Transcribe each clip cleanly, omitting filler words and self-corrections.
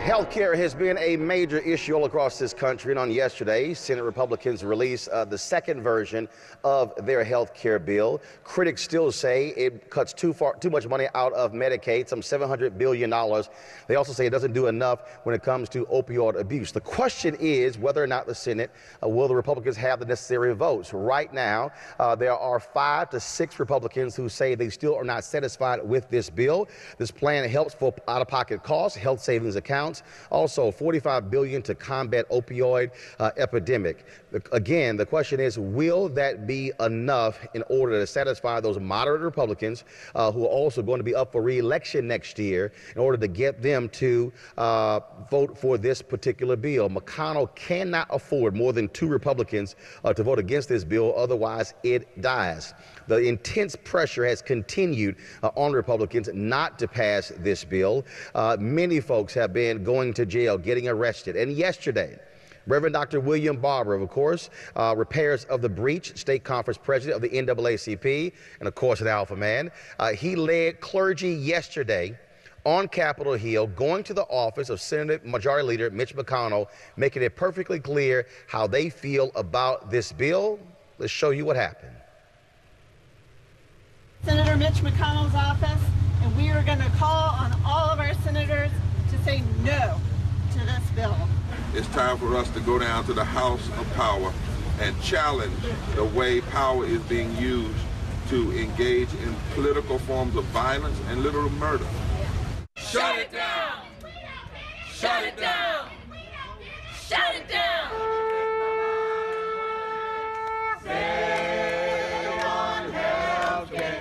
Healthcare has been a major issue all across this country, and on yesterday, Senate Republicans released the second version of their health care bill. Critics still say it cuts too much money out of Medicaid, some $700 billion. They also say it doesn't do enough when it comes to opioid abuse. The question is whether or not the Senate will the Republicans have the necessary votes. Right now, there are 5 to 6 Republicans who say they still are not satisfied with this bill. This plan helps for out-of-pocket costs, health savings accounts, also $45 billion to combat opioid epidemic. Again, the question is, will that be enough in order to satisfy those moderate Republicans who are also going to be up for re-election next year in order to get them to vote for this particular bill? McConnell cannot afford more than 2 Republicans to vote against this bill, otherwise it dies. The intense pressure has continued on Republicans not to pass this bill. Many folks have been going to jail, getting arrested. And yesterday, Reverend Dr. William Barber, of course, repairs of the breach, state conference president of the NAACP, and of course, an alpha man. He led Clergy yesterday on Capitol Hill, going to the office of Senate Majority Leader Mitch McConnell, making it perfectly clear how they feel about this bill. Let's show you what happened. Senator Mitch McConnell's office, and we are going to call on all of our senators to say no to this bill. It's time for us to go down to the House of Power and challenge the way power is being used to engage in political forms of violence and literal murder. Shut it down! Shut it down! Shut it down! Stay on healthcare.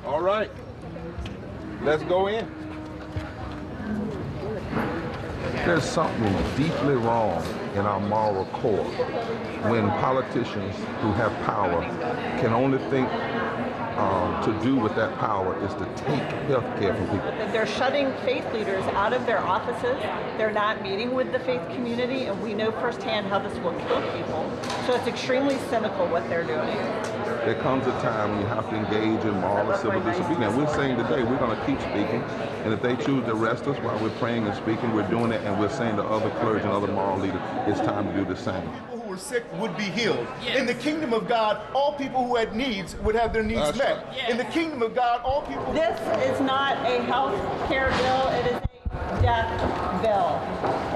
All right, let's go in. There's something deeply wrong in our moral core when politicians who have power can only think to do with that power is to take health care from people. They're shutting faith leaders out of their offices. They're not meeting with the faith community, and we know firsthand how this will kill people. So it's extremely cynical what they're doing. There comes a time when you have to engage in moral and civil disobedience. We're saying today we're going to keep speaking, and if they choose to arrest us while we're praying and speaking, we're doing it, and we're saying to other clergy and other moral leaders, it's time to do the same. People who were sick would be healed. Yes. In the kingdom of God, all people who had needs would have their needs met. Right. Yes. In the kingdom of God, all people... This is not a health care bill, it is a death bill.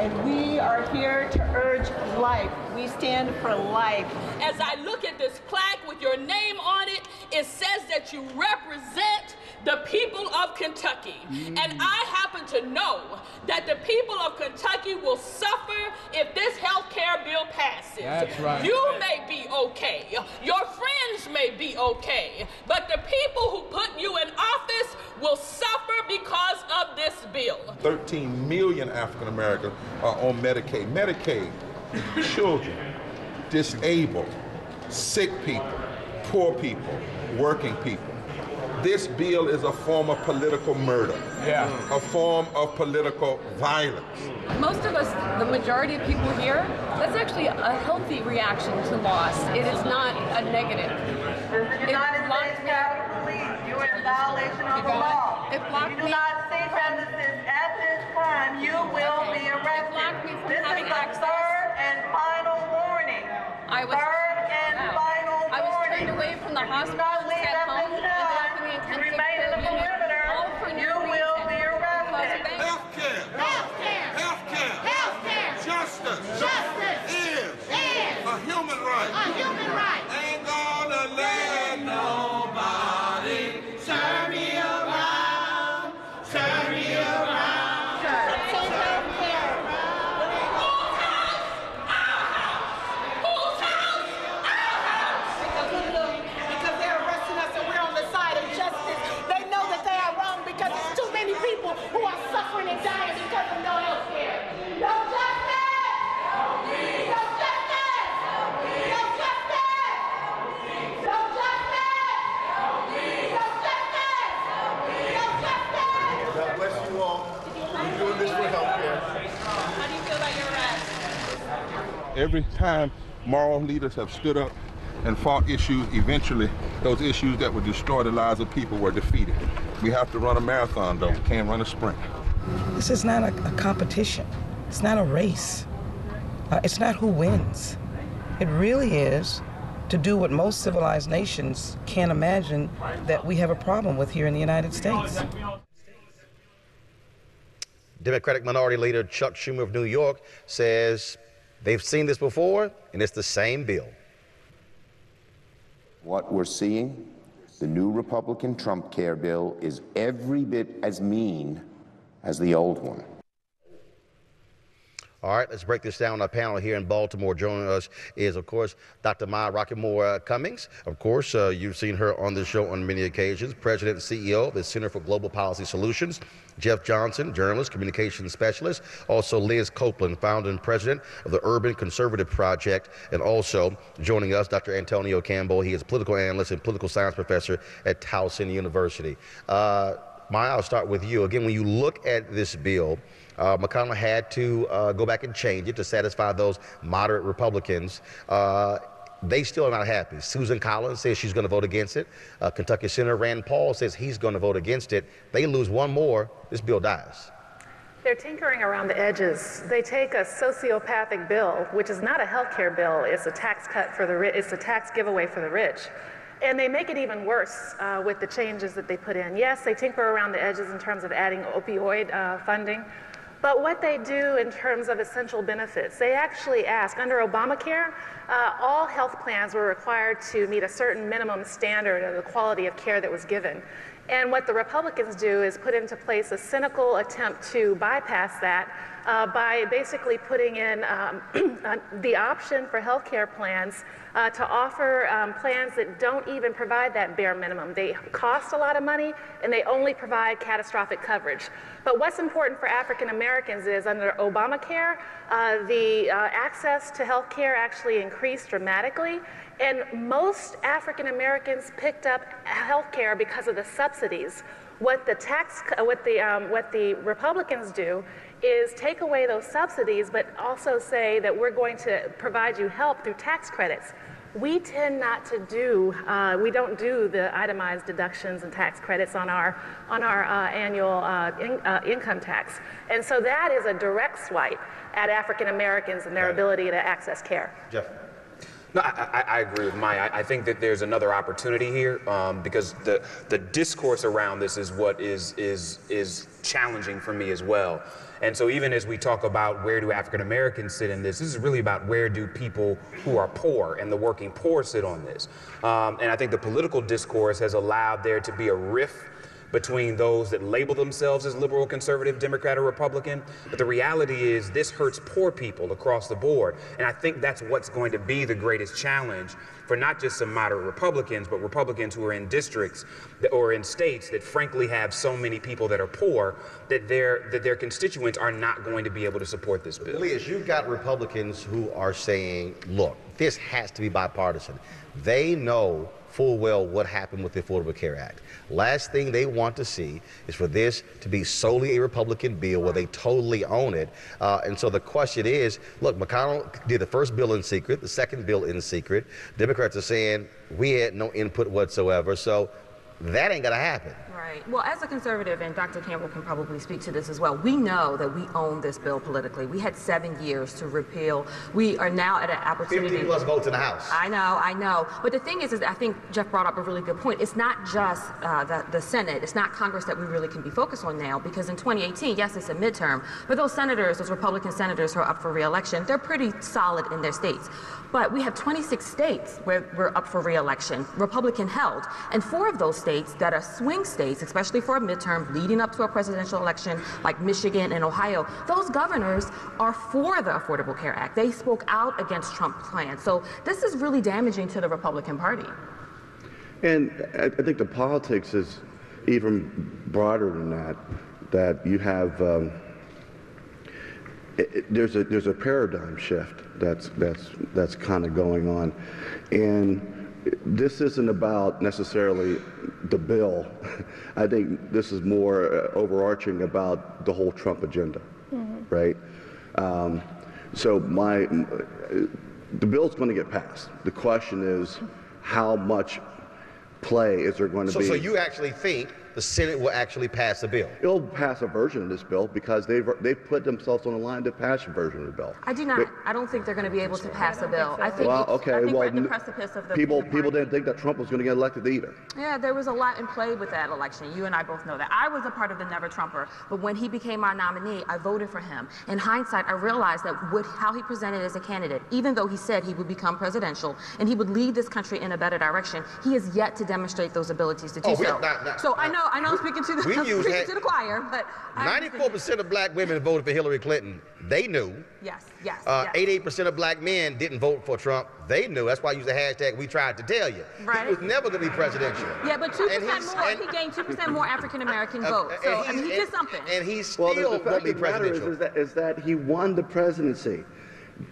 And we are here to urge life. We stand for life. As I look at this plaque with your name on it, it says that you represent the people of Kentucky. And I happen to know that the people of Kentucky will suffer if this health care bill passes. That's right. You may be okay. Your friends may be okay. But the people who put you in office will suffer because of this bill. 13 million African Americans are on Medicaid. Medicaid, children, disabled, sick people, poor people, working people. This bill is a form of political murder, a form of political violence. Most of us, the majority of people here, that's actually a healthy reaction to loss. It is not a negative. This is the United States Capitol Police. You are in violation of the law. If you do not cease premises at this time, you will be arrested. This is the third and final warning. Third and final warning. I was turned away from the hospital and sent home. Remain in the perimeter. You will be arrested. Healthcare. Healthcare. Healthcare. Healthcare. Justice. Justice Is a human right. A human right. Ain't gonna let nobody turn me around. Turn me around. Who are suffering and dying because of no health care. No justice! No justice! No justice! No justice! No justice! No justice! God bless you all. We're doing this for health care. How do you feel about your arrest? Every time moral leaders have stood up and fought issues, eventually those issues that would destroy the lives of people were defeated. We have to run a marathon, though. We can't run a sprint. This is not a competition. It's not a race. It's not who wins. It really is to do what most civilized nations can't imagine that we have a problem with here in the United States. Democratic Minority Leader Chuck Schumer of New York says they've seen this before, and it's the same bill. What we're seeing, the new Republican Trump care bill, is every bit as mean as the old one. All right, let's break this down on our panel here in Baltimore. Joining us is, of course, Dr. Maya Rockeymoore Cummings. Of course, you've seen her on the show on many occasions. President and CEO of the Center for Global Policy Solutions. Jeff Johnson, journalist, communications specialist. Also, Liz Copeland, founder and president of the Urban Conservative Project. And also joining us, Dr. Antonio Campbell. He is a political analyst and political science professor at Towson University. Maya, I'll start with you. Again, when you look at this bill, McConnell had to go back and change it to satisfy those moderate Republicans. They still are not happy. Susan Collins says she's going to vote against it. Kentucky Senator Rand Paul says he's going to vote against it. They lose one more, this bill dies. They're tinkering around the edges. They take a sociopathic bill, which is not a health care bill. It's a tax cut for the rich. It's a tax giveaway for the rich. And they make it even worse with the changes that they put in. Yes, they tinker around the edges in terms of adding opioid funding. But what they do in terms of essential benefits, they actually ask, under Obamacare, all health plans were required to meet a certain minimum standard of the quality of care that was given. And what the Republicans do is put into place a cynical attempt to bypass that by basically putting in the option for health care plans to offer plans that don't even provide that bare minimum. They cost a lot of money and they only provide catastrophic coverage. But what's important for African Americans is under Obamacare, the access to health care actually increased dramatically. And most African Americans picked up health care because of the subsidies. What the Republicans do is take away those subsidies, but also say that we're going to provide you help through tax credits. We tend not to do, we don't do the itemized deductions and tax credits on our annual income tax. And so that is a direct swipe at African Americans and their ability to access care. Jeff. No, I agree with Maya. I think that there's another opportunity here because the discourse around this is what is challenging for me as well. And so even as we talk about where do African Americans sit in this is really about where do people who are poor and the working poor sit on this. And I think the political discourse has allowed there to be a rift between those that label themselves as liberal, conservative, Democrat, or Republican. But the reality is this hurts poor people across the board. And I think that's what's going to be the greatest challenge for not just some moderate Republicans, but Republicans who are in districts or in states that frankly have so many people that are poor that their constituents are not going to be able to support this bill. Liz, you've got Republicans who are saying, look, this has to be bipartisan. They know full well what happened with the Affordable Care Act. Last thing they want to see is for this to be solely a Republican bill where they totally own it. And so the question is, look, McConnell did the first bill in secret, the second bill in secret. Democrats are saying we had no input whatsoever. So that ain't gonna happen. Right. Well, as a conservative, and Dr. Campbell can probably speak to this as well, we know that we own this bill politically. We had 7 years to repeal. We are now at an opportunity. 50 plus votes in the House. I know. But the thing is I think Jeff brought up a really good point. It's not just the Senate. It's not Congress that we really can be focused on now, because in 2018, yes, it's a midterm, but those senators, those Republican senators who are up for re-election, they're pretty solid in their states. But we have 26 states where we're up for re-election, Republican held, and 4 of those states that are swing states, especially for a midterm leading up to a presidential election, like Michigan and Ohio, those governors are for the Affordable Care Act. They spoke out against Trump's plan. So this is really damaging to the Republican Party. And I think the politics is even broader than that, that you have, there's a paradigm shift that's kind of going on. And this isn't about necessarily the bill. I think this is more overarching about the whole Trump agenda, right? So the bill's going to get passed. The question is, how much play is there going to be? So you actually think the Senate will actually pass the bill? It'll pass a version of this bill because they've put themselves on the line to pass a version of the bill. I do not. I don't think they're going to be able to pass a bill. I think, well, okay, I think we're at the precipice of the people didn't think that Trump was going to get elected either. Yeah, there was a lot in play with that election. You and I both know that. I was a part of the Never Trumper, but when he became our nominee, I voted for him. In hindsight, I realized that with how he presented as a candidate, even though he said he would become presidential and he would lead this country in a better direction, he has yet to demonstrate those abilities to do so. So I know I'm speaking to the choir, but 94% of black women voted for Hillary Clinton. They knew. Yes, yes. 88% of black men didn't vote for Trump. They knew. That's why I use the hashtag "We tried to tell you." Right. He was never going to be presidential. Yeah, but 2% more. He gained 2% more African American votes. So I mean, he did something. And he still won't be presidential. Is that he won the presidency.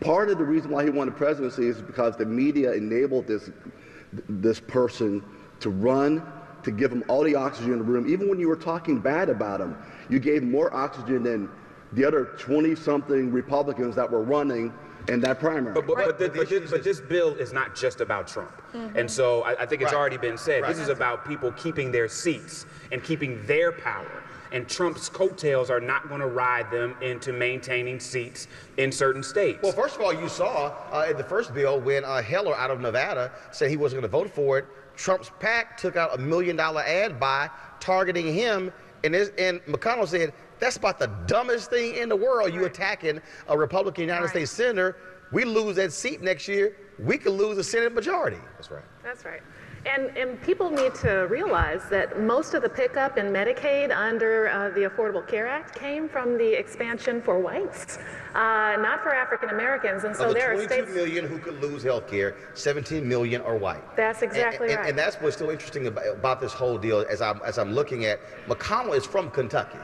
Part of the reason why he won the presidency is because the media enabled this person to run, to give him all the oxygen in the room. Even when you were talking bad about him, you gave more oxygen than the other 20-something Republicans that were running in that primary. But this bill is not just about Trump. And so I think it's already been said. This is about people keeping their seats and keeping their power. And Trump's coattails are not going to ride them into maintaining seats in certain states. Well, first of all, you saw in the first bill when Heller out of Nevada said he wasn't going to vote for it, Trump's PAC took out $1 million ad buy targeting him, and McConnell said, that's about the dumbest thing in the world. You attacking a Republican United States senator. We lose that seat next year, we could lose the Senate majority. That's right. That's right. And people need to realize that most of the pickup in Medicaid under the Affordable Care Act came from the expansion for whites, not for African Americans. And so there are states. Of the 22 million who could lose health care, 17 million are white. That's exactly right. And that's what's so interesting about this whole deal as I'm looking at. McConnell is from Kentucky.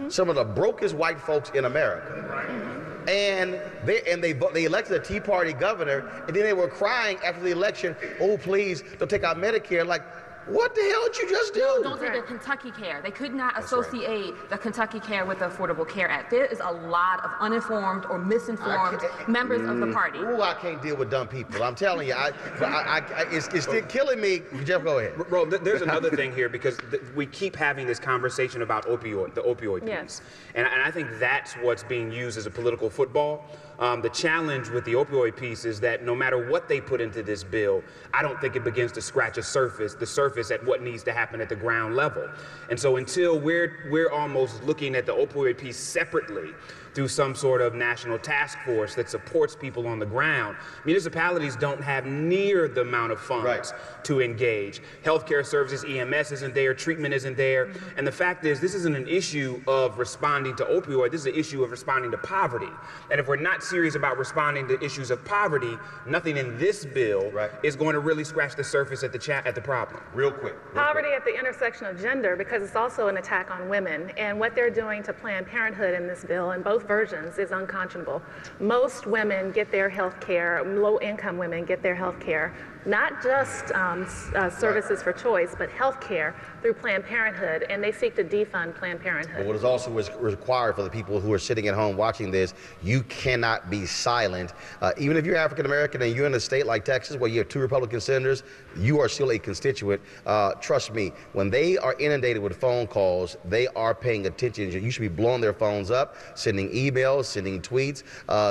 Some of the brokest white folks in America. And they elected a Tea Party governor, and then they were crying after the election, oh, please, don't take out Medicare. Like, what the hell did you just do? Don't say the Kentucky Care. They could not associate the Kentucky Care with the Affordable Care Act. There is a lot of uninformed or misinformed members of the party. Ooh, I can't deal with dumb people. I'm telling you, it's still killing me. Jeff, go ahead. Bro, there's another thing here because we keep having this conversation about the opioid piece. Yes. And I think that's what's being used as a political football. The challenge with the opioid piece is that no matter what they put into this bill, I don't think it begins to scratch the surface at what needs to happen at the ground level. And so until we're almost looking at the opioid piece separately through some sort of national task force that supports people on the ground, municipalities don't have near the amount of funds to engage. Healthcare services, EMS isn't there, treatment isn't there. And the fact is, this isn't an issue of responding to opioid, this is an issue of responding to poverty. And if we're not serious about responding to issues of poverty, nothing in this bill is going to really scratch the surface at the problem. Real quick. Poverty at the intersection of gender, because it's also an attack on women. And what they're doing to Planned Parenthood in this bill, in both versions, is unconscionable. Most women get their health care, low-income women get their health care, not just services for choice, but health care through Planned Parenthood, and they seek to defund Planned Parenthood. But what is also required for the people who are sitting at home watching this, you cannot be silent. Even if you're African American and you're in a state like Texas where you have 2 Republican senators, you are still a constituent. Trust me, when they are inundated with phone calls, they are paying attention. You should be blowing their phones up, sending emails, sending tweets,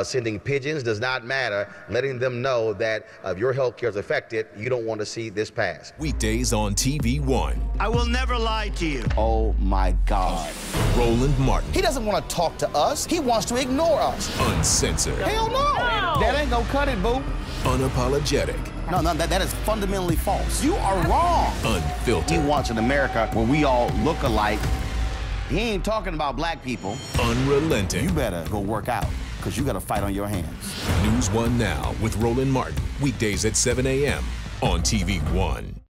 sending pigeons, does not matter, letting them know that if your health care is affected, you don't want to see this pass. Weekdays on TV One. I will never lie to you. Oh my God. Roland Martin. He doesn't want to talk to us. He wants to ignore us. Uncensored. Hell no. That ain't gonna cut it, boo. Unapologetic. No, that is fundamentally false. You are wrong. Unfiltered. He wants an America where we all look alike. He ain't talking about black people. Unrelenting. You better go work out, because you got a fight on your hands. NewsOne Now with Roland Martin. Weekdays at 7 a.m. on TV One.